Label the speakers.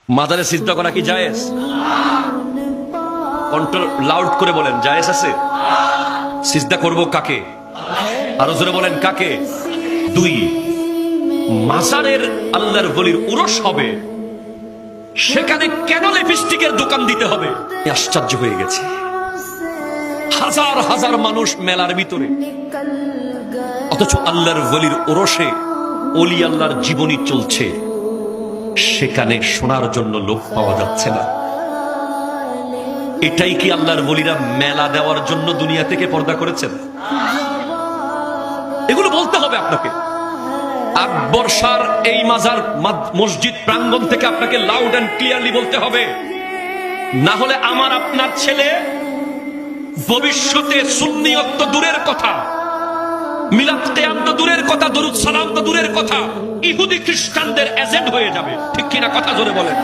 Speaker 1: মাজারে সিজদা করা কি জায়েজ? কন্ট্রোল লাউড করে বলেন, জায়েজ আছে? সিজদা করব কাকে? আরো জোরে বলেন, কাকে? দুই, মাজারের আল্লাহর ওলির উরস হবে, সেখানে কেন লিপস্টিকের দোকান দিতে হবে? আশ্চর্য হয়ে গেছে। হাজার হাজার মানুষ মেলার ভিতরে, অথচ আল্লাহর ওলির উরসে ওলি আল্লাহর জীবনী চলছে, সেখানে শোনার জন্য লোক পাওয়া যাচ্ছে না। এটাই কি আল্লাহর ওলিরা মেলা দেওয়ার জন্য দুনিয়া থেকে পর্দা করেছেন? এগুলো বলতে হবে আপনাকে। আকবর শাহ এই মাজার মসজিদ প্রাঙ্গণ থেকে আপনাকে লাউড এন্ড ক্লিয়ারলি বলতে হবে, না হলে আমার আপনার ছেলে ভবিষ্যতে সুন্নিয়ত তো দূরের কথা, মিলাদ কিয়াম তো দূরের কথা, দরুদ সালাম তো দূরের কথা, ইহুদি খ্রিস্টানদের এজেন্ট হয়ে যাবে। ঠিক কিনা? কথা জোরে বলেন।